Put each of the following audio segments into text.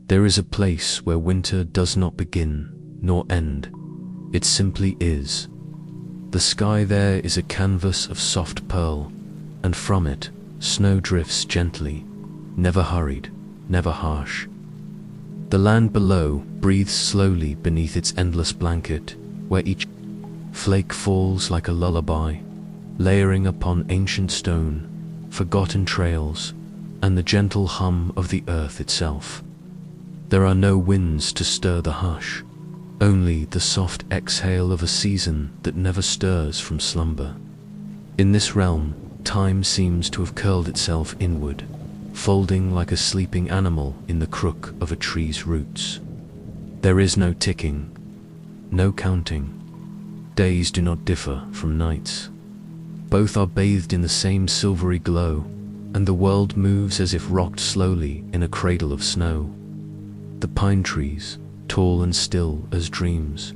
There is a place where winter does not begin nor end. It simply is. The sky there is a canvas of soft pearl, and from it, snow drifts gently, never hurried, never harsh. The land below breathes slowly beneath its endless blanket, where each flake falls like a lullaby, layering upon ancient stone, forgotten trails, and the gentle hum of the earth itself. There are no winds to stir the hush, only the soft exhale of a season that never stirs from slumber. In this realm, time seems to have curled itself inward, folding like a sleeping animal in the crook of a tree's roots. There is no ticking, no counting. Days do not differ from nights. Both are bathed in the same silvery glow, and the world moves as if rocked slowly in a cradle of snow. The pine trees, tall and still as dreams,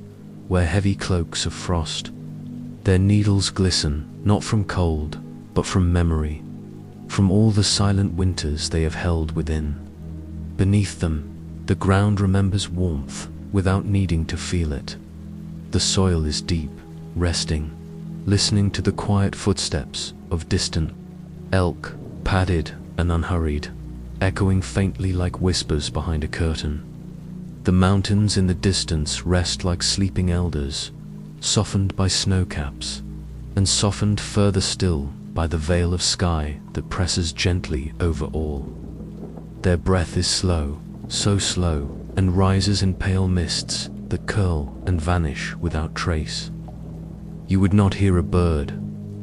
wear heavy cloaks of frost. Their needles glisten, not from cold, but from memory, from all the silent winters they have held within. Beneath them, the ground remembers warmth without needing to feel it. The soil is deep, resting, listening to the quiet footsteps of distant elk, padded and unhurried, echoing faintly like whispers behind a curtain. The mountains in the distance rest like sleeping elders, softened by snowcaps, and softened further still by the veil of sky that presses gently over all. Their breath is slow, so slow, and rises in pale mists that curl and vanish without trace. You would not hear a bird,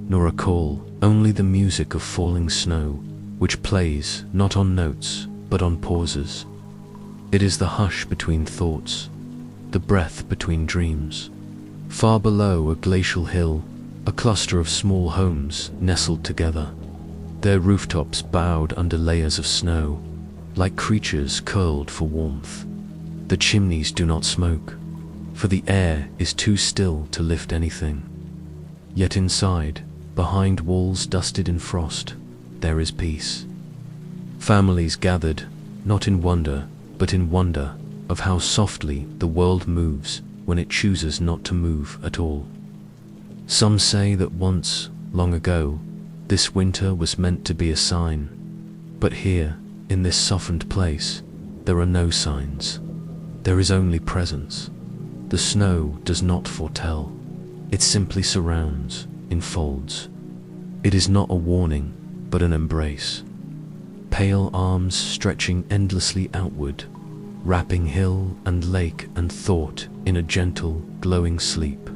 nor a call, only the music of falling snow, which plays not on notes, but on pauses. It is the hush between thoughts, the breath between dreams. Far below a glacial hill, a cluster of small homes nestled together, their rooftops bowed under layers of snow, like creatures curled for warmth. The chimneys do not smoke, for the air is too still to lift anything. Yet inside, behind walls dusted in frost, there is peace. Families gathered, not in wonder, but in wonder of how softly the world moves when it chooses not to move at all. Some say that once, long ago, this winter was meant to be a sign, but here, in this softened place, there are no signs. There is only presence. The snow does not foretell. It simply surrounds, enfolds. It is not a warning, but an embrace. Pale arms stretching endlessly outward, wrapping hill and lake and thought in a gentle, glowing sleep.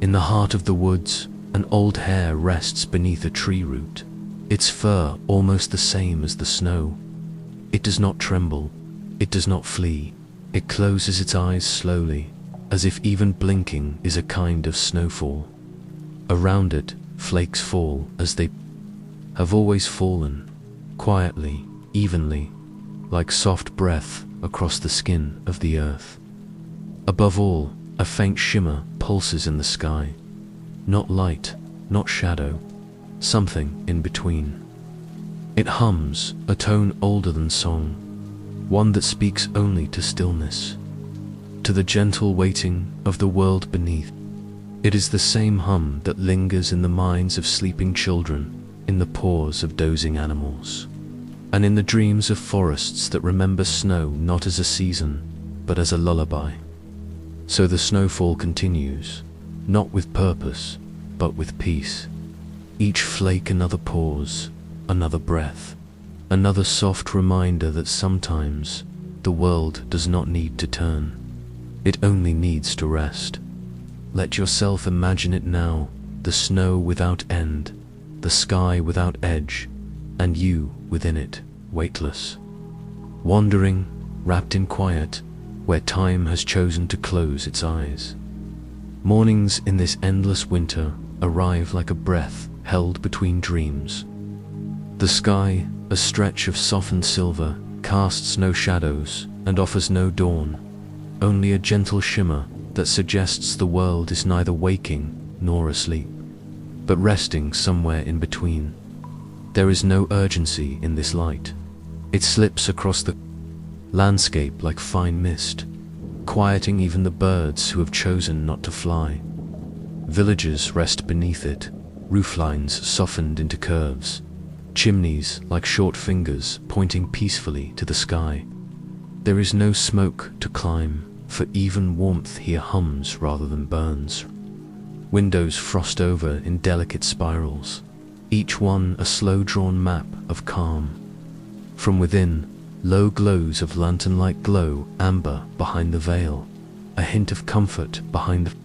In the heart of the woods, an old hare rests beneath a tree root, its fur almost the same as the snow. It does not tremble, it does not flee, it closes its eyes slowly, as if even blinking is a kind of snowfall. Around it, flakes fall as they have always fallen, quietly, evenly, like soft breath across the skin of the earth. Above all, a faint shimmer pulses in the sky. Not light, not shadow, something in between. It hums, a tone older than song, one that speaks only to stillness, to the gentle waiting of the world beneath. It is the same hum that lingers in the minds of sleeping children, in the paws of dozing animals, and in the dreams of forests that remember snow not as a season, but as a lullaby. So the snowfall continues, not with purpose, but with peace. Each flake another pause, another breath, another soft reminder that sometimes the world does not need to turn. It only needs to rest. Let yourself imagine it now, the snow without end, the sky without edge, and you within it, weightless, wandering, wrapped in quiet, where time has chosen to close its eyes. Mornings in this endless winter arrive like a breath held between dreams. The sky, a stretch of softened silver, casts no shadows and offers no dawn, only a gentle shimmer that suggests the world is neither waking nor asleep, but resting somewhere in between. There is no urgency in this light. It slips across the landscape like fine mist, quieting even the birds who have chosen not to fly. Villagers rest beneath it, rooflines softened into curves, chimneys like short fingers pointing peacefully to the sky. There is no smoke to climb, for even warmth here hums rather than burns. Windows frost over in delicate spirals, each one a slow-drawn map of calm. From within, low glows of lantern-like glow amber behind the veil, a hint of comfort behind the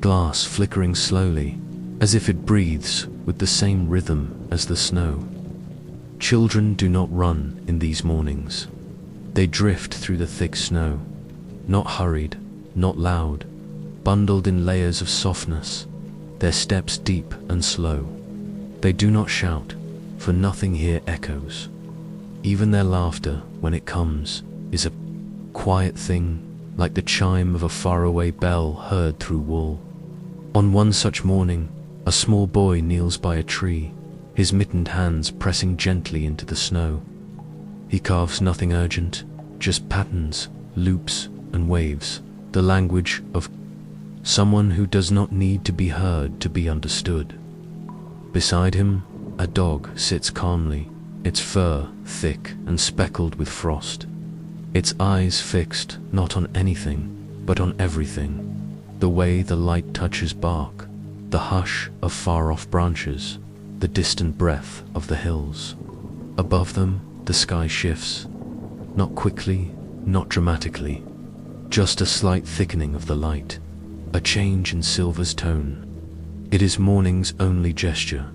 glass flickering slowly, as if it breathes with the same rhythm as the snow. Children do not run in these mornings. They drift through the thick snow, not hurried, not loud, bundled in layers of softness, their steps deep and slow. They do not shout, for nothing here echoes. Even their laughter, when it comes, is a quiet thing, like the chime of a faraway bell heard through wool. On one such morning, a small boy kneels by a tree, his mittened hands pressing gently into the snow. He carves nothing urgent, just patterns, loops, and waves, the language of someone who does not need to be heard to be understood. Beside him, a dog sits calmly, its fur thick and speckled with frost, its eyes fixed not on anything, but on everything, the way the light touches bark, the hush of far-off branches, the distant breath of the hills. Above them, the sky shifts, not quickly, not dramatically, just a slight thickening of the light, a change in silver's tone. It is morning's only gesture.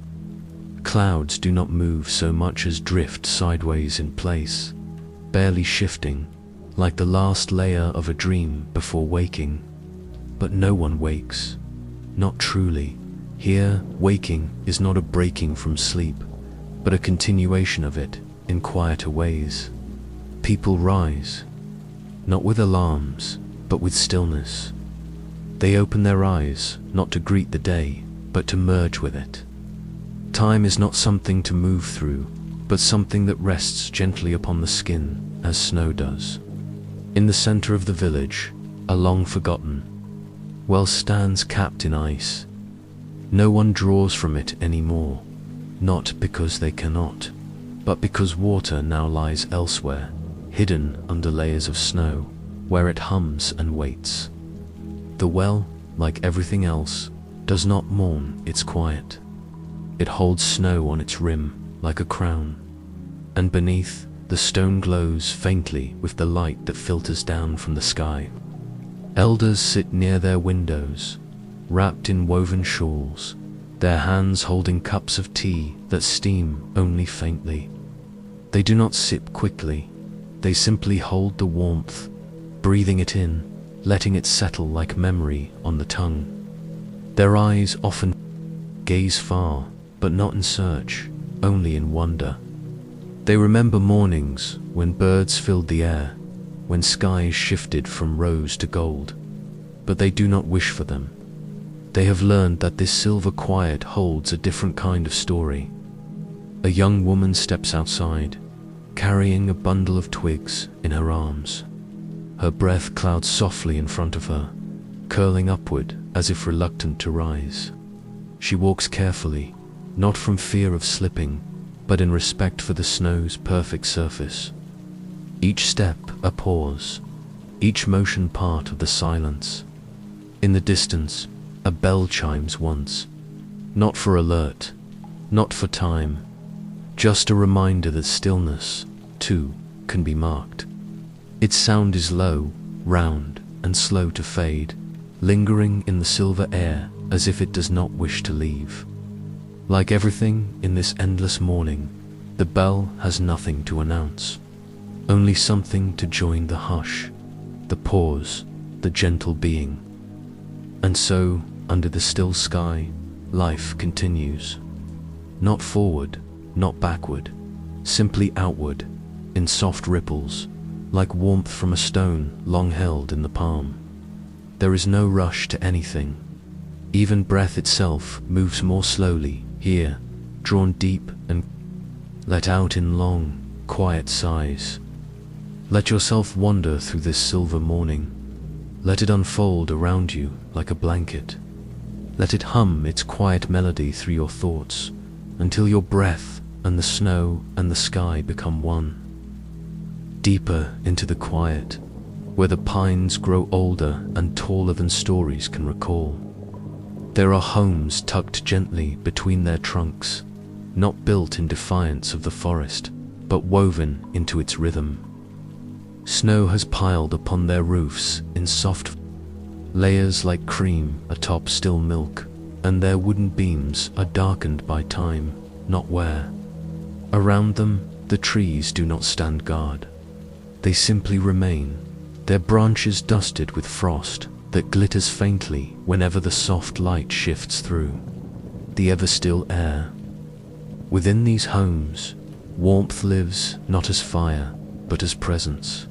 Clouds do not move so much as drift sideways in place, barely shifting, like the last layer of a dream before waking. But no one wakes, not truly. Here, waking is not a breaking from sleep, but a continuation of it in quieter ways. People rise, not with alarms, but with stillness. They open their eyes, not to greet the day, but to merge with it. Time is not something to move through, but something that rests gently upon the skin, as snow does. In the center of the village, a long-forgotten well stands capped in ice. No one draws from it anymore, not because they cannot, but because water now lies elsewhere, hidden under layers of snow, where it hums and waits. The well, like everything else, does not mourn its quiet. It holds snow on its rim like a crown, and beneath, the stone glows faintly with the light that filters down from the sky. Elders sit near their windows, wrapped in woven shawls, their hands holding cups of tea that steam only faintly. They do not sip quickly, they simply hold the warmth, breathing it in, letting it settle like memory on the tongue. Their eyes often gaze far, but not in search, only in wonder. They remember mornings when birds filled the air, when skies shifted from rose to gold, but they do not wish for them. They have learned that this silver quiet holds a different kind of story. A young woman steps outside, carrying a bundle of twigs in her arms. Her breath clouds softly in front of her, curling upward as if reluctant to rise. She walks carefully, not from fear of slipping, but in respect for the snow's perfect surface. Each step a pause, each motion part of the silence. In the distance, a bell chimes once, not for alert, not for time, just a reminder that stillness, too, can be marked. Its sound is low, round, and slow to fade, lingering in the silver air as if it does not wish to leave. Like everything in this endless morning, the bell has nothing to announce, only something to join the hush, the pause, the gentle being. And so, under the still sky, life continues. Not forward, not backward, simply outward, in soft ripples, like warmth from a stone long held in the palm. There is no rush to anything. Even breath itself moves more slowly here, drawn deep and let out in long, quiet sighs. Let yourself wander through this silver morning. Let it unfold around you like a blanket. Let it hum its quiet melody through your thoughts until your breath and the snow and the sky become one. Deeper into the quiet, where the pines grow older and taller than stories can recall. There are homes tucked gently between their trunks, not built in defiance of the forest, but woven into its rhythm. Snow has piled upon their roofs in soft layers like cream atop still milk, and their wooden beams are darkened by time, not wear. Around them, the trees do not stand guard. They simply remain, their branches dusted with frost that glitters faintly whenever the soft light shifts through the ever-still air. Within these homes, warmth lives not as fire, but as presence.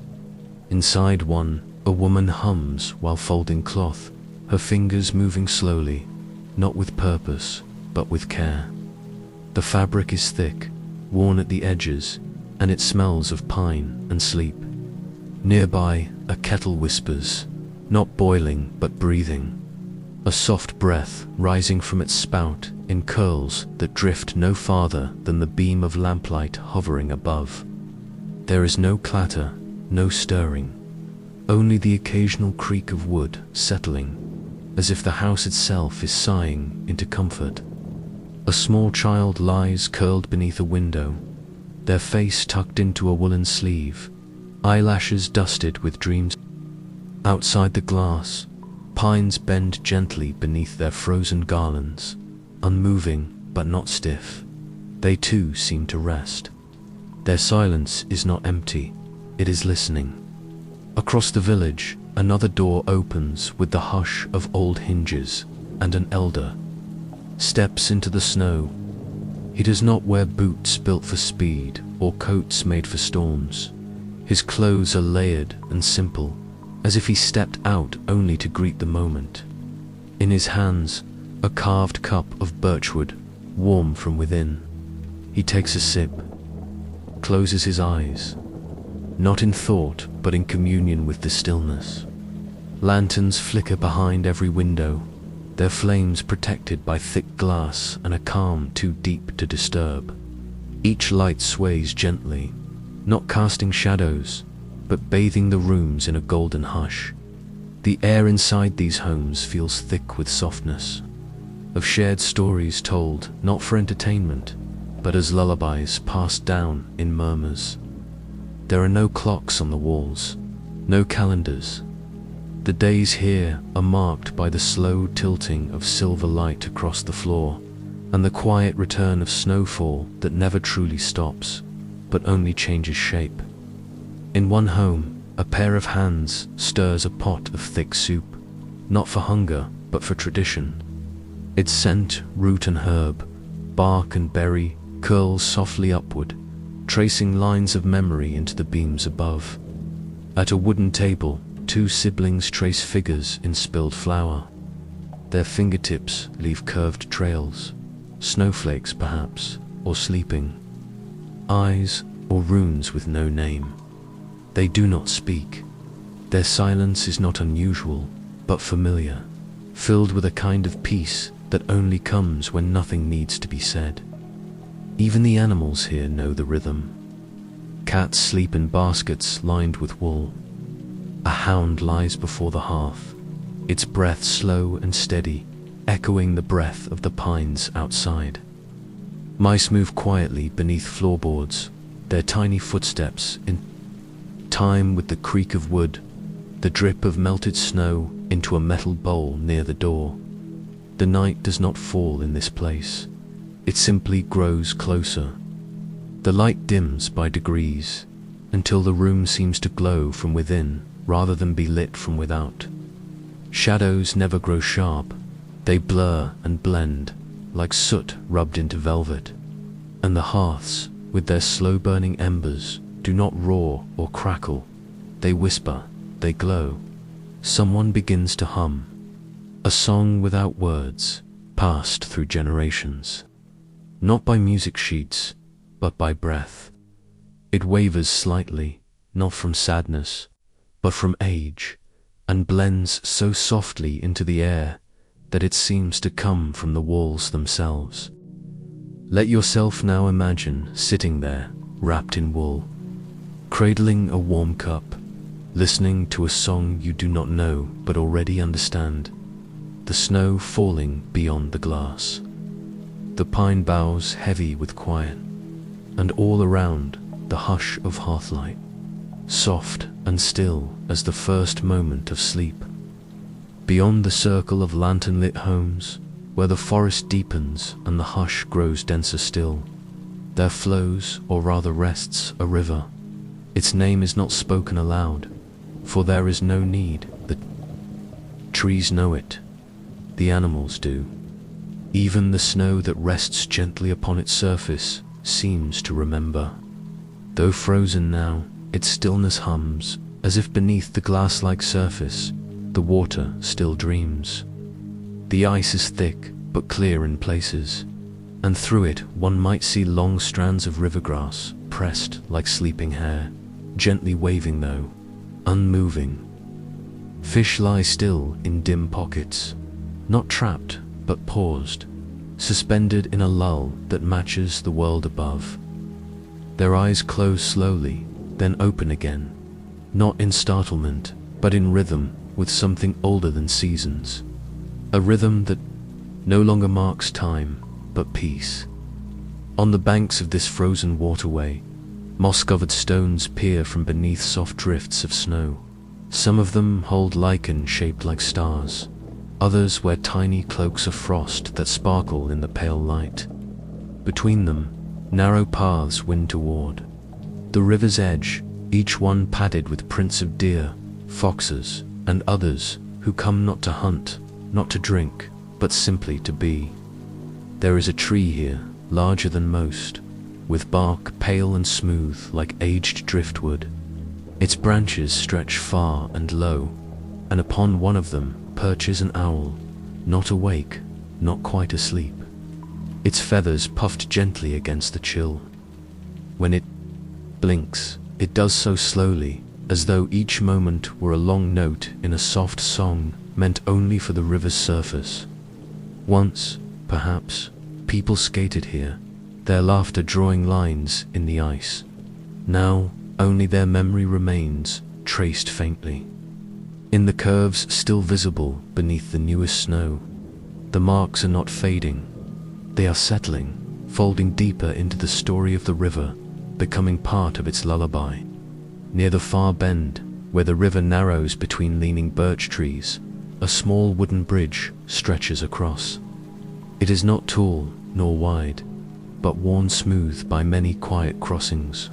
Inside one, a woman hums while folding cloth, her fingers moving slowly, not with purpose, but with care. The fabric is thick, worn at the edges, and it smells of pine and sleep. Nearby, a kettle whispers, not boiling but breathing, a soft breath rising from its spout in curls that drift no farther than the beam of lamplight hovering above. There is no clatter, no stirring, only the occasional creak of wood settling, as if the house itself is sighing into comfort. A small child lies curled beneath a window, their face tucked into a woolen sleeve, eyelashes dusted with dreams. Outside the glass, pines bend gently beneath their frozen garlands, unmoving but not stiff. They too seem to rest. Their silence is not empty, it is listening. Across the village, another door opens with the hush of old hinges, and an elder steps into the snow. He does not wear boots built for speed or coats made for storms. His clothes are layered and simple, as if he stepped out only to greet the moment. In his hands, a carved cup of birchwood, warm from within. He takes a sip, closes his eyes, not in thought, but in communion with the stillness. Lanterns flicker behind every window, their flames protected by thick glass and a calm too deep to disturb. Each light sways gently, not casting shadows, but bathing the rooms in a golden hush. The air inside these homes feels thick with softness, of shared stories told not for entertainment, but as lullabies passed down in murmurs. There are no clocks on the walls, no calendars. The days here are marked by the slow tilting of silver light across the floor, and the quiet return of snowfall that never truly stops, but only changes shape. In one home, a pair of hands stirs a pot of thick soup, not for hunger, but for tradition. Its scent, root and herb, bark and berry, curls softly upward, tracing lines of memory into the beams above. At a wooden table, two siblings trace figures in spilled flour. Their fingertips leave curved trails, snowflakes perhaps, or sleeping. Eyes or runes with no name. They do not speak. Their silence is not unusual, but familiar, filled with a kind of peace that only comes when nothing needs to be said. Even the animals here know the rhythm. Cats sleep in baskets lined with wool. A hound lies before the hearth, its breath slow and steady, echoing the breath of the pines outside. Mice move quietly beneath floorboards, their tiny footsteps in time with the creak of wood, the drip of melted snow into a metal bowl near the door. The night does not fall in this place. It simply grows closer. The light dims by degrees, until the room seems to glow from within rather than be lit from without. Shadows never grow sharp. They blur and blend, like soot rubbed into velvet. And the hearths, with their slow-burning embers, do not roar or crackle. They whisper, they glow. Someone begins to hum. A song without words, passed through generations. Not by music sheets, but by breath. It wavers slightly, not from sadness, but from age, and blends so softly into the air that it seems to come from the walls themselves. Let yourself now imagine sitting there, wrapped in wool, cradling a warm cup, listening to a song you do not know but already understand, the snow falling beyond the glass, the pine boughs heavy with quiet, and all around the hush of hearthlight, soft and still as the first moment of sleep. Beyond the circle of lantern-lit homes, where the forest deepens and the hush grows denser still, there flows, or rather rests, a river. Its name is not spoken aloud, for there is no need. The trees know it, the animals do. Even the snow that rests gently upon its surface seems to remember. Though frozen now, its stillness hums, as if beneath the glass-like surface, the water still dreams. The ice is thick, but clear in places, and through it one might see long strands of river grass, pressed like sleeping hair, gently waving though, unmoving. Fish lie still in dim pockets, not trapped, but paused, suspended in a lull that matches the world above. Their eyes close slowly, then open again, not in startlement, but in rhythm with something older than seasons, a rhythm that no longer marks time, but peace. On the banks of this frozen waterway, moss-covered stones peer from beneath soft drifts of snow. Some of them hold lichen shaped like stars, others wear tiny cloaks of frost that sparkle in the pale light. Between them, narrow paths wind toward the river's edge, each one padded with prints of deer, foxes, and others who come not to hunt, not to drink, but simply to be. There is a tree here, larger than most, with bark pale and smooth like aged driftwood. Its branches stretch far and low, and upon one of them perches an owl, not awake, not quite asleep, its feathers puffed gently against the chill. When it blinks, it does so slowly, as though each moment were a long note in a soft song meant only for the river's surface. Once, perhaps, people skated here, their laughter drawing lines in the ice. Now, only their memory remains, traced faintly. In the curves still visible beneath the newest snow, the marks are not fading, they are settling, folding deeper into the story of the river, becoming part of its lullaby. Near the far bend, where the river narrows between leaning birch trees, a small wooden bridge stretches across. It is not tall nor wide, but worn smooth by many quiet crossings.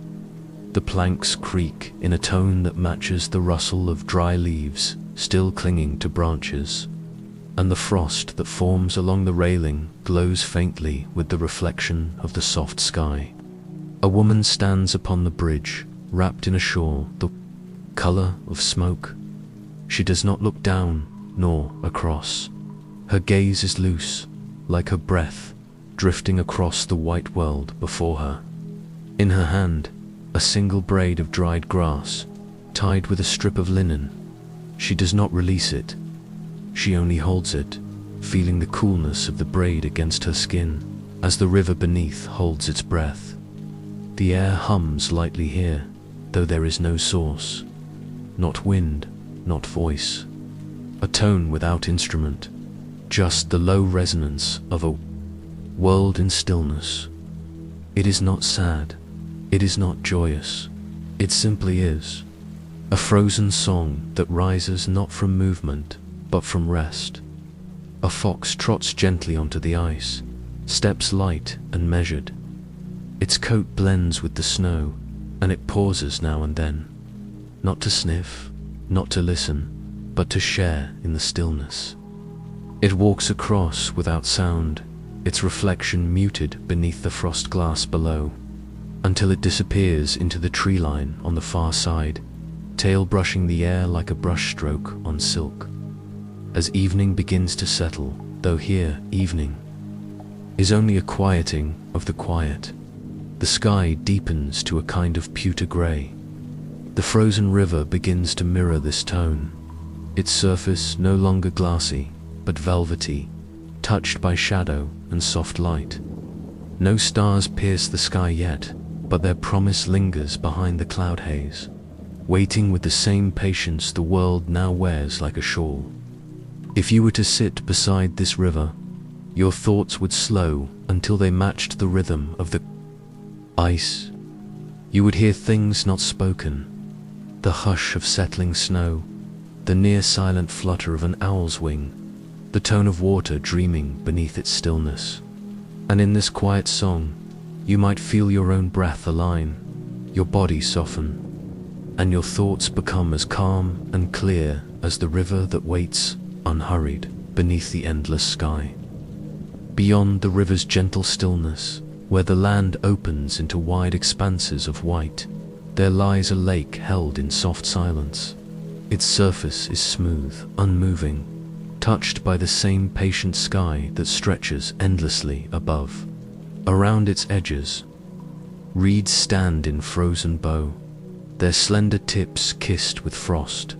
The planks creak in a tone that matches the rustle of dry leaves still clinging to branches, and the frost that forms along the railing glows faintly with the reflection of the soft sky. A woman stands upon the bridge, wrapped in a shawl the color of smoke. She does not look down nor across. Her gaze is loose, like her breath, drifting across the white world before her. In her hand, a single braid of dried grass, tied with a strip of linen. She does not release it. She only holds it, feeling the coolness of the braid against her skin, as the river beneath holds its breath. The air hums lightly here, though there is no source. Not wind, not voice. A tone without instrument, just the low resonance of a world in stillness. It is not sad, it is not joyous, it simply is. A frozen song that rises not from movement, but from rest. A fox trots gently onto the ice, steps light and measured. Its coat blends with the snow, and it pauses now and then, not to sniff, not to listen, but to share in the stillness. It walks across without sound, its reflection muted beneath the frost glass below, until it disappears into the tree line on the far side, tail brushing the air like a brushstroke on silk. As evening begins to settle, though here evening is only a quieting of the quiet, the sky deepens to a kind of pewter grey. The frozen river begins to mirror this tone, its surface no longer glassy, but velvety, touched by shadow and soft light. No stars pierce the sky yet, but their promise lingers behind the cloud haze, waiting with the same patience the world now wears like a shawl. If you were to sit beside this river, your thoughts would slow until they matched the rhythm of the ice. You would hear things not spoken, the hush of settling snow, the near silent flutter of an owl's wing, the tone of water dreaming beneath its stillness. And in this quiet song, you might feel your own breath align, your body soften, and your thoughts become as calm and clear as the river that waits, unhurried, beneath the endless sky. Beyond the river's gentle stillness, where the land opens into wide expanses of white, there lies a lake held in soft silence. Its surface is smooth, unmoving, touched by the same patient sky that stretches endlessly above. Around its edges, reeds stand in frozen bow, their slender tips kissed with frost.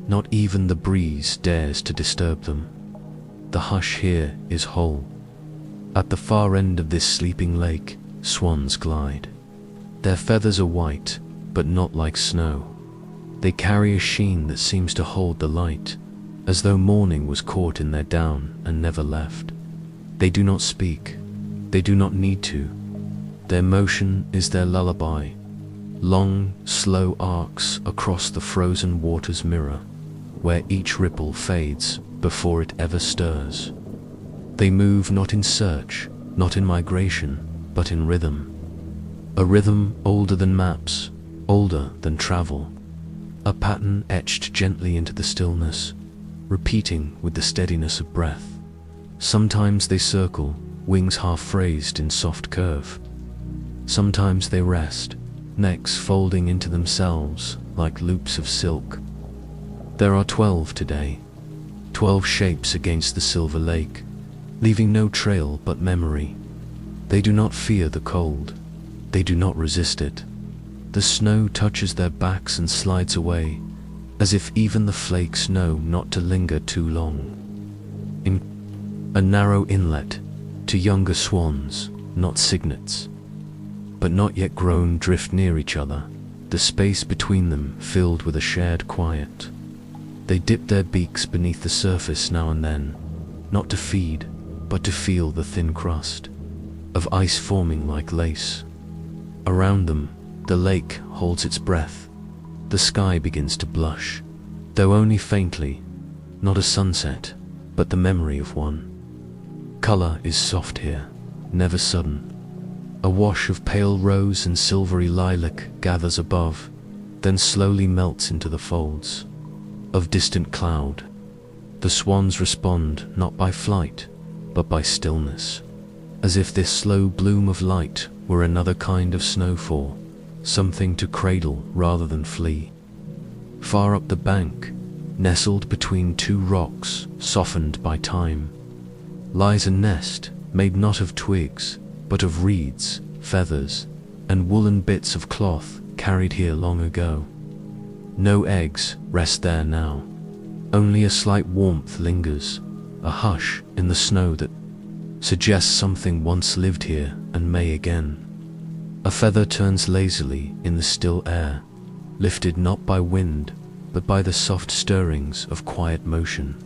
Not even the breeze dares to disturb them. The hush here is whole. At the far end of this sleeping lake, swans glide. Their feathers are white, but not like snow. They carry a sheen that seems to hold the light, as though morning was caught in their down and never left. They do not speak. They do not need to. Their motion is their lullaby, long, slow arcs across the frozen water's mirror, where each ripple fades before it ever stirs. They move not in search, not in migration, but in rhythm. A rhythm older than maps, older than travel. A pattern etched gently into the stillness, repeating with the steadiness of breath. Sometimes they circle, wings half-raised in soft curve. Sometimes they rest, necks folding into themselves like loops of silk. There are 12 today, 12 shapes against the silver lake, leaving no trail but memory. They do not fear the cold. They do not resist it. The snow touches their backs and slides away, as if even the flakes know not to linger too long. In a narrow inlet, to younger swans, not cygnets, but not yet grown, drift near each other, the space between them filled with a shared quiet. They dip their beaks beneath the surface now and then, not to feed, but to feel the thin crust of ice forming like lace. Around them, the lake holds its breath. The sky begins to blush, though only faintly, not a sunset, but the memory of one. Color is soft here, never sudden. A wash of pale rose and silvery lilac gathers above, then slowly melts into the folds of distant cloud. The swans respond not by flight, but by stillness, as if this slow bloom of light were another kind of snowfall, something to cradle rather than flee. Far up the bank, nestled between two rocks softened by time, lies a nest made not of twigs, but of reeds, feathers, and woolen bits of cloth carried here long ago. No eggs rest there now. Only a slight warmth lingers, a hush in the snow that suggests something once lived here and may again. A feather turns lazily in the still air, lifted not by wind, but by the soft stirrings of quiet motion.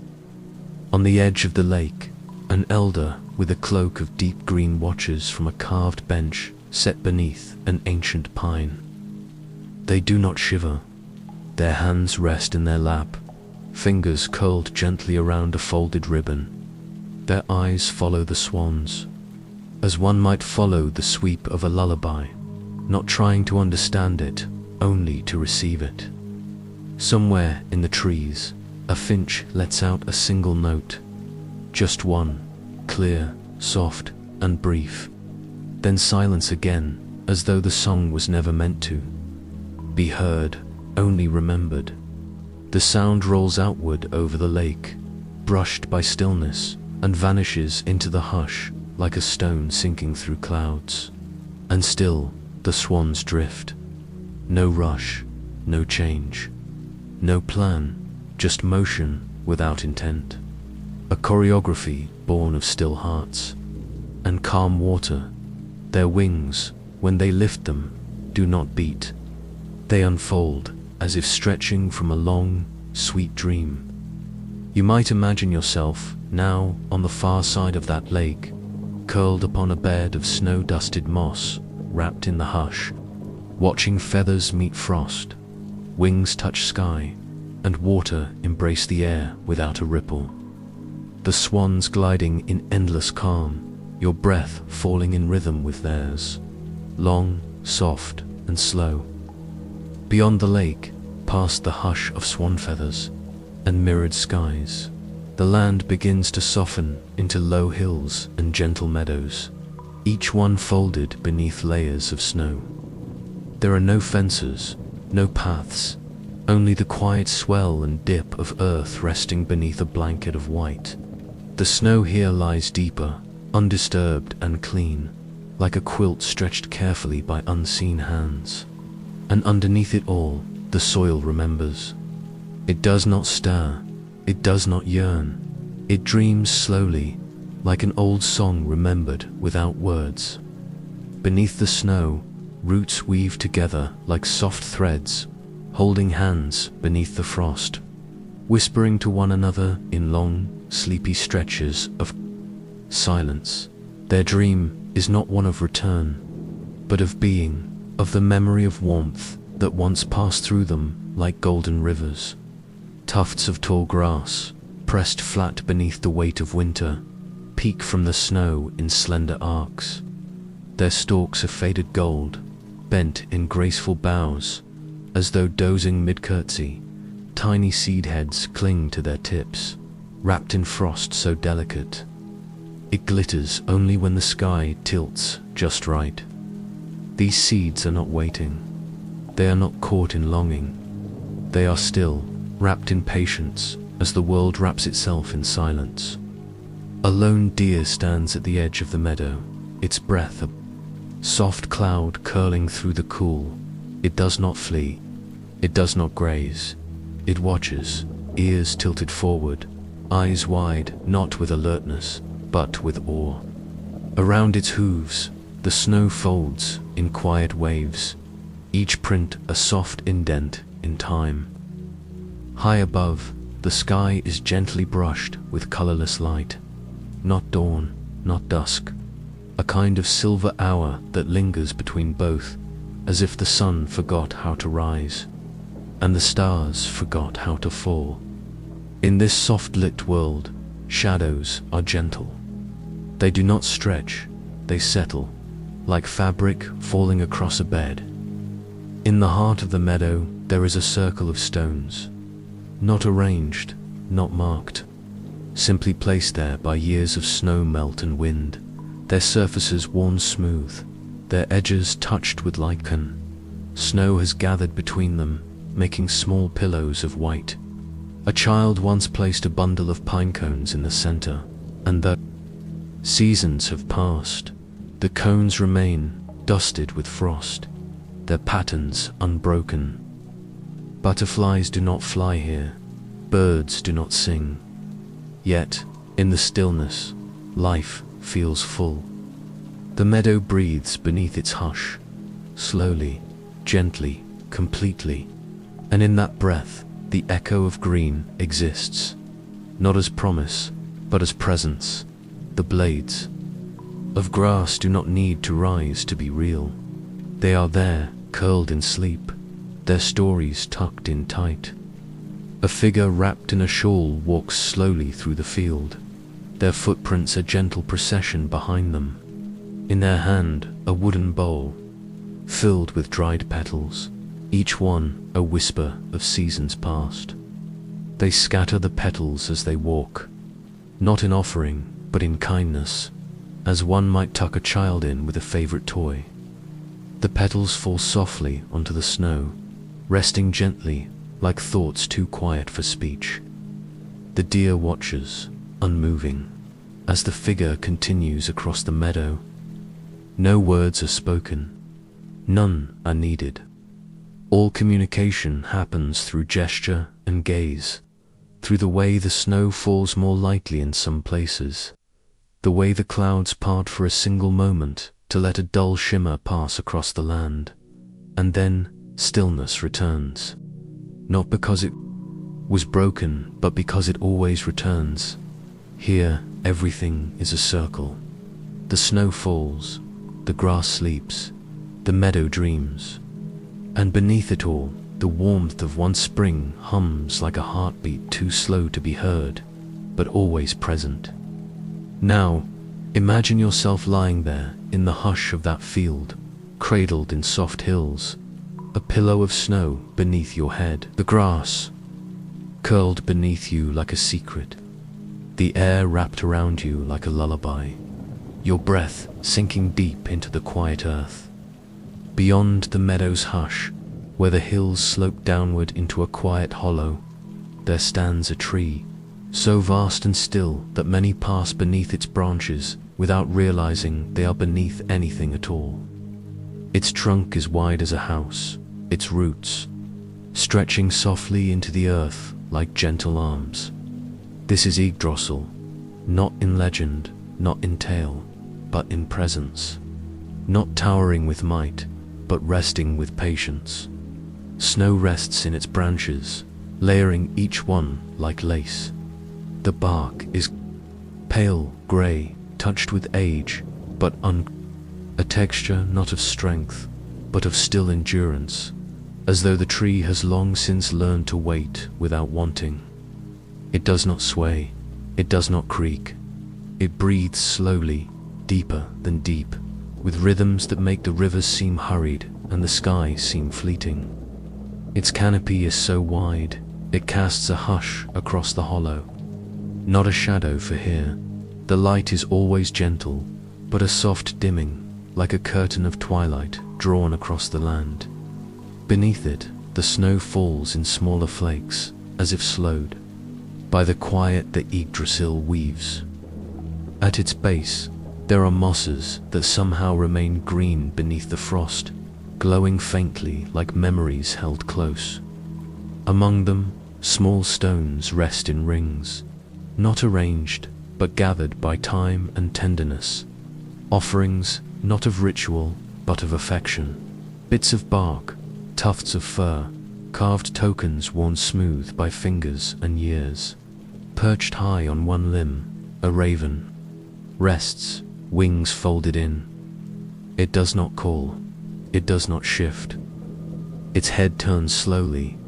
On the edge of the lake, an elder with a cloak of deep green watches from a carved bench set beneath an ancient pine. They do not shiver. Their hands rest in their lap, fingers curled gently around a folded ribbon. Their eyes follow the swans, as one might follow the sweep of a lullaby, not trying to understand it, only to receive it. Somewhere in the trees, a finch lets out a single note, just one, clear, soft, and brief. Then silence again, as though the song was never meant to be heard, only remembered. The sound rolls outward over the lake, brushed by stillness, and vanishes into the hush like a stone sinking through clouds. And still, the swans drift. No rush, no change, no plan, just motion without intent. A choreography born of still hearts and calm water. Their wings, when they lift them, do not beat. They unfold as if stretching from a long, sweet dream. You might imagine yourself now on the far side of that lake, curled upon a bed of snow-dusted moss, wrapped in the hush, watching feathers meet frost, wings touch sky, and water embrace the air without a ripple. The swans gliding in endless calm, your breath falling in rhythm with theirs, long, soft, and slow. Beyond the lake, past the hush of swan feathers and mirrored skies, the land begins to soften into low hills and gentle meadows, each one folded beneath layers of snow. There are no fences, no paths, only the quiet swell and dip of earth resting beneath a blanket of white. The snow here lies deeper, undisturbed and clean, like a quilt stretched carefully by unseen hands. And underneath it all, the soil remembers. It does not stir, it does not yearn, it dreams slowly, like an old song remembered without words. Beneath the snow, roots weave together like soft threads, holding hands beneath the frost, whispering to one another in long, sleepy stretches of silence. Their dream is not one of return, but of being, of the memory of warmth that once passed through them like golden rivers. Tufts of tall grass, pressed flat beneath the weight of winter, peek from the snow in slender arcs. Their stalks of faded gold, bent in graceful bows, as though dozing mid-curtsy. Tiny seed heads cling to their tips, wrapped in frost so delicate. It glitters only when the sky tilts just right. These seeds are not waiting. They are not caught in longing. They are still, wrapped in patience, as the world wraps itself in silence. A lone deer stands at the edge of the meadow, its breath a soft cloud curling through the cool. It does not flee. It does not graze. It watches, ears tilted forward, eyes wide, not with alertness, but with awe. Around its hooves, the snow folds in quiet waves, each print a soft indent in time. High above, the sky is gently brushed with colorless light. Not dawn, not dusk. A kind of silver hour that lingers between both, as if the sun forgot how to rise, and the stars forgot how to fall. In this soft-lit world, shadows are gentle. They do not stretch, they settle, like fabric falling across a bed. In the heart of the meadow, there is a circle of stones, not arranged, not marked, simply placed there by years of snow melt and wind, their surfaces worn smooth, their edges touched with lichen. Snow has gathered between them, making small pillows of white. A child once placed a bundle of pine cones in the center, and though seasons have passed, the cones remain, dusted with frost, their patterns unbroken. Butterflies do not fly here, birds do not sing. Yet, in the stillness, life feels full. The meadow breathes beneath its hush, slowly, gently, completely, and in that breath, the echo of green exists, not as promise, but as presence. The blades of grass do not need to rise to be real. They are there, curled in sleep, their stories tucked in tight. A figure wrapped in a shawl walks slowly through the field, their footprints a gentle procession behind them. In their hand, a wooden bowl, filled with dried petals, each one a whisper of seasons past. They scatter the petals as they walk, not in offering, but in kindness, as one might tuck a child in with a favorite toy. The petals fall softly onto the snow, resting gently like thoughts too quiet for speech. The deer watches, unmoving, as the figure continues across the meadow. No words are spoken, none are needed. All communication happens through gesture and gaze, through the way the snow falls more lightly in some places, the way the clouds part for a single moment to let a dull shimmer pass across the land, and then stillness returns. Not because it was broken, but because it always returns. Here, everything is a circle. The snow falls, the grass sleeps, the meadow dreams, and beneath it all, the warmth of one spring hums like a heartbeat too slow to be heard, but always present. Now, imagine yourself lying there in the hush of that field, cradled in soft hills, a pillow of snow beneath your head, the grass curled beneath you like a secret, the air wrapped around you like a lullaby, your breath sinking deep into the quiet earth. Beyond the meadow's hush, where the hills slope downward into a quiet hollow, there stands a tree, so vast and still that many pass beneath its branches without realizing they are beneath anything at all. Its trunk is wide as a house, its roots stretching softly into the earth like gentle arms. This is Yggdrasil, not in legend, not in tale, but in presence. Not towering with might, but resting with patience. Snow rests in its branches, layering each one like lace. The bark is pale grey, touched with age, but a texture not of strength, but of still endurance, as though the tree has long since learned to wait without wanting. It does not sway, it does not creak. It breathes slowly, deeper than deep, with rhythms that make the rivers seem hurried and the sky seem fleeting. Its canopy is so wide, it casts a hush across the hollow. Not a shadow for here. The light is always gentle, but a soft dimming, like a curtain of twilight drawn across the land. Beneath it, the snow falls in smaller flakes, as if slowed by the quiet that Yggdrasil weaves. At its base, there are mosses that somehow remain green beneath the frost, glowing faintly like memories held close. Among them, small stones rest in rings, not arranged, but gathered by time and tenderness. Offerings, not of ritual, but of affection. Bits of bark, tufts of fur, carved tokens worn smooth by fingers and years. Perched high on one limb, a raven rests, wings folded in. It does not call, it does not shift. Its head turns slowly,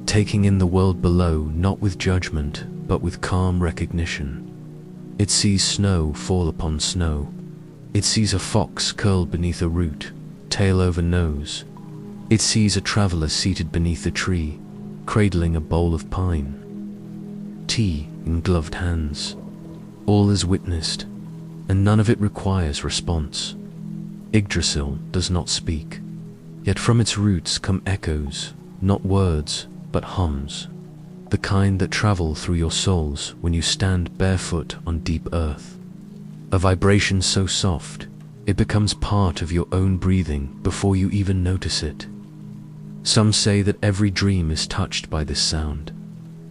taking in the world below not with judgment, but with calm recognition. It sees snow fall upon snow. It sees a fox curled beneath a root, tail over nose. It sees a traveler seated beneath a tree, cradling a bowl of pine. Tea in gloved hands. All is witnessed, and none of it requires response. Yggdrasil does not speak, yet from its roots come echoes, not words, but hums, the kind that travel through your souls when you stand barefoot on deep earth. A vibration so soft, it becomes part of your own breathing before you even notice it. Some say that every dream is touched by this sound,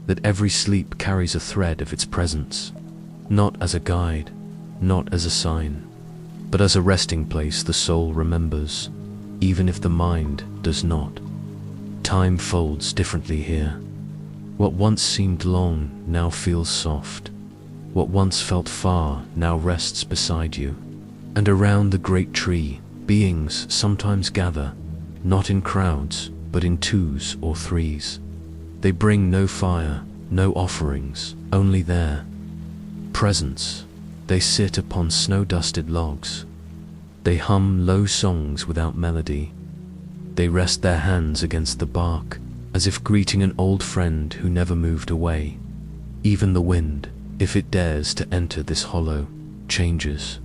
that every sleep carries a thread of its presence, not as a guide, not as a sign, but as a resting place the soul remembers, even if the mind does not. Time folds differently here. What once seemed long now feels soft. What once felt far now rests beside you. And around the great tree, beings sometimes gather, not in crowds, but in twos or threes. They bring no fire, no offerings, only their presence. They sit upon snow-dusted logs. They hum low songs without melody. They rest their hands against the bark, as if greeting an old friend who never moved away. Even the wind, if it dares to enter this hollow, changes.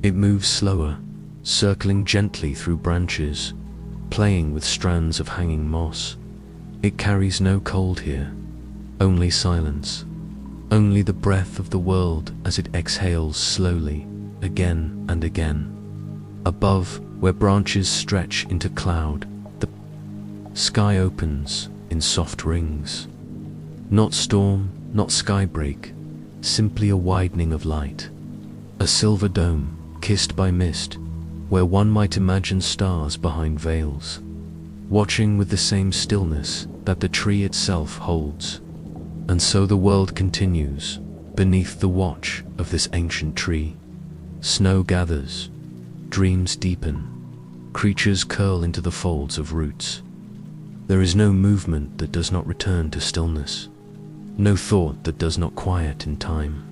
It moves slower, circling gently through branches, playing with strands of hanging moss. It carries no cold here, only silence, only the breath of the world as it exhales slowly, again and again. Above, where branches stretch into cloud, the Sky opens in soft rings. Not storm, not skybreak, simply a widening of light. A silver dome, kissed by mist, where one might imagine stars behind veils, watching with the same stillness that the tree itself holds. And so the world continues, beneath the watch of this ancient tree. Snow gathers, dreams deepen, creatures curl into the folds of roots. There is no movement that does not return to stillness, no thought that does not quiet in time.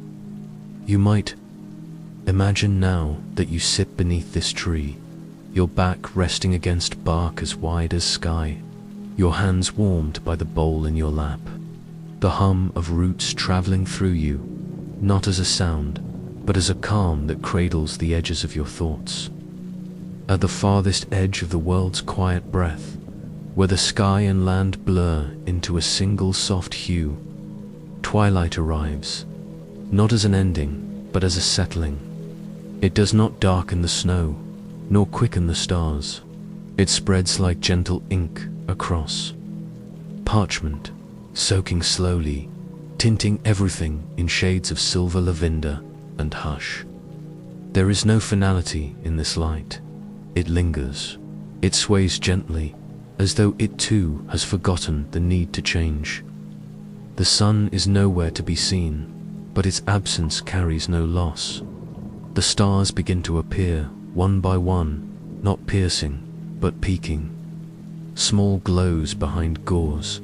You might imagine now that you sit beneath this tree, your back resting against bark as wide as sky, your hands warmed by the bowl in your lap, the hum of roots traveling through you, not as a sound, but as a calm that cradles the edges of your thoughts. At the farthest edge of the world's quiet breath, where the sky and land blur into a single soft hue, twilight arrives, not as an ending, but as a settling. It does not darken the snow, nor quicken the stars. It spreads like gentle ink across parchment, soaking slowly, tinting everything in shades of silver lavender and hush. There is no finality in this light. It lingers. It sways gently, as though it too has forgotten the need to change. The sun is nowhere to be seen, but its absence carries no loss. The stars begin to appear, one by one, not piercing, but peaking. Small glows behind gauze,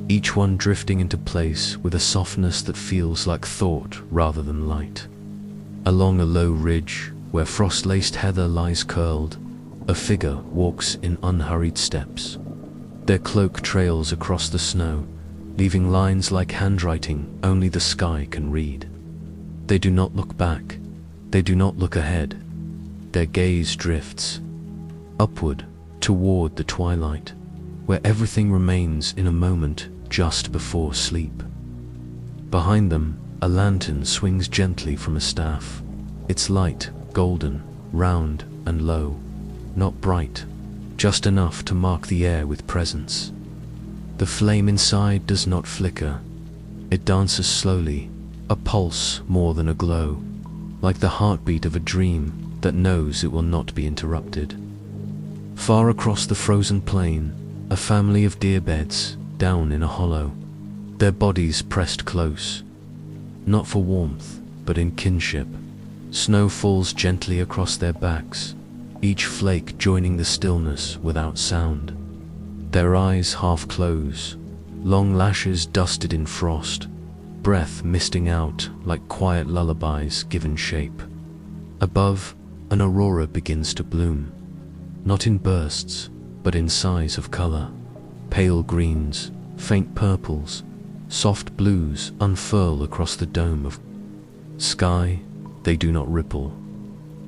each one drifting into place with a softness that feels like thought rather than light. Along a low ridge, where frost-laced heather lies curled, a figure walks in unhurried steps. Their cloak trails across the snow, leaving lines like handwriting only the sky can read. They do not look back. They do not look ahead. Their gaze drifts upward toward the twilight, where everything remains in a moment just before sleep. Behind them, a lantern swings gently from a staff, its light golden, round and low, not bright, just enough to mark the air with presence. The flame inside does not flicker. It dances slowly, a pulse more than a glow, like the heartbeat of a dream that knows it will not be interrupted. Far across the frozen plain, a family of deer beds down in a hollow, their bodies pressed close, not for warmth, but in kinship. Snow falls gently across their backs, each flake joining the stillness without sound. Their eyes half close, long lashes dusted in frost, breath misting out like quiet lullabies given shape. Above, an aurora begins to bloom, not in bursts, but in size of color. Pale greens, faint purples, soft blues unfurl across the dome of sky. They do not ripple,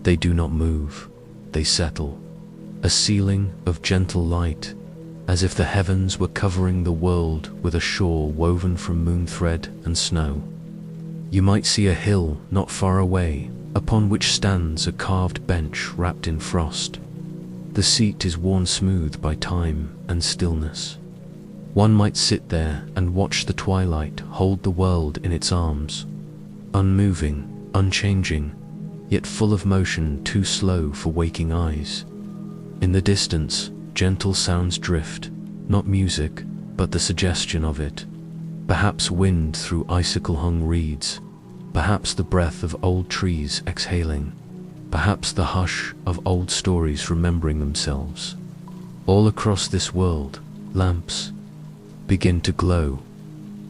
they do not move, they settle, a ceiling of gentle light, as if the heavens were covering the world with a shawl woven from moon thread and snow. You might see a hill not far away, upon which stands a carved bench wrapped in frost. The seat is worn smooth by time and stillness. One might sit there and watch the twilight hold the world in its arms, unmoving, unchanging, yet full of motion too slow for waking eyes. In the distance, gentle sounds drift, not music, but the suggestion of it. Perhaps wind through icicle-hung reeds, perhaps the breath of old trees exhaling, perhaps the hush of old stories remembering themselves. All across this world, lamps begin to glow,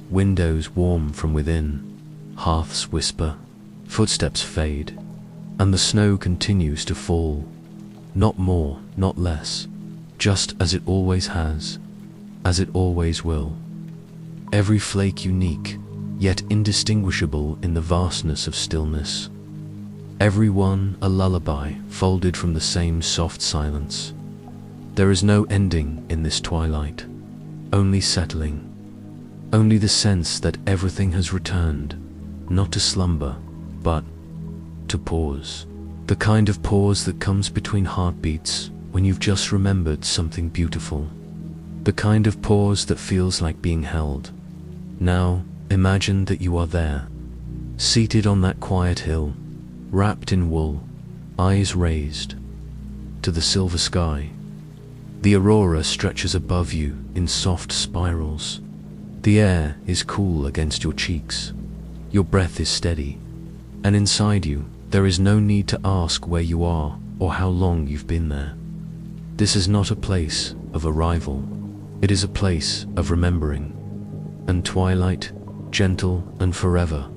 windows warm from within, hearths whisper, footsteps fade, and the snow continues to fall. Not more, not less, just as it always has, as it always will. Every flake unique, yet indistinguishable in the vastness of stillness. Every one a lullaby folded from the same soft silence. There is no ending in this twilight, only settling, only the sense that everything has returned, not to slumber, but to pause. The kind of pause that comes between heartbeats when you've just remembered something beautiful. The kind of pause that feels like being held. Now, imagine that you are there, seated on that quiet hill, wrapped in wool, eyes raised to the silver sky. The aurora stretches above you in soft spirals. The air is cool against your cheeks. Your breath is steady. And inside you, there is no need to ask where you are or how long you've been there. This is not a place of arrival. It is a place of remembering. And twilight, gentle and forever,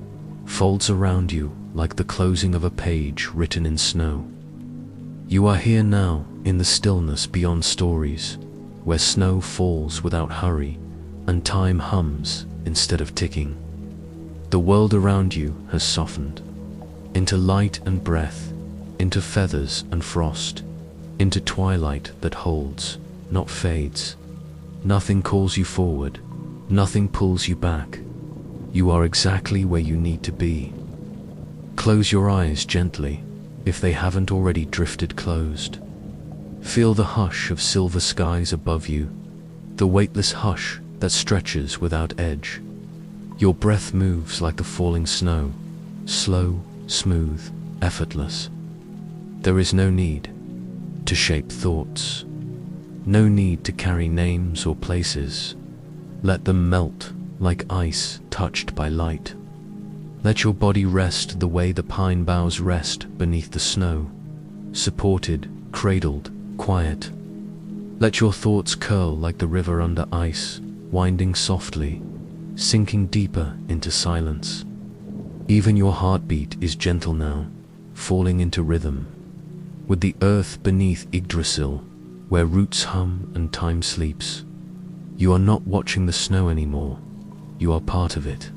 folds around you like the closing of a page written in snow. You are here now in the stillness beyond stories, where snow falls without hurry and time hums instead of ticking. The world around you has softened into light and breath, into feathers and frost, into twilight that holds, not fades. Nothing calls you forward, nothing pulls you back. You are exactly where you need to be. Close your eyes gently, if they haven't already drifted closed. Feel the hush of silver skies above you, the weightless hush that stretches without edge. Your breath moves like the falling snow, slow, smooth, effortless. There is no need to shape thoughts, no need to carry names or places. Let them melt like ice touched by light. Let your body rest the way the pine boughs rest beneath the snow, supported, cradled, quiet. Let your thoughts curl like the river under ice, winding softly, sinking deeper into silence. Even your heartbeat is gentle now, falling into rhythm. With the earth beneath Yggdrasil, where roots hum and time sleeps, you are not watching the snow anymore. You are part of it.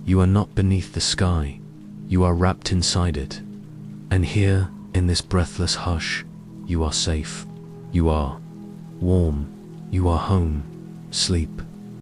You are not beneath the sky. You are wrapped inside it. And here, in this breathless hush, you are safe. You are warm. You are home. Sleep.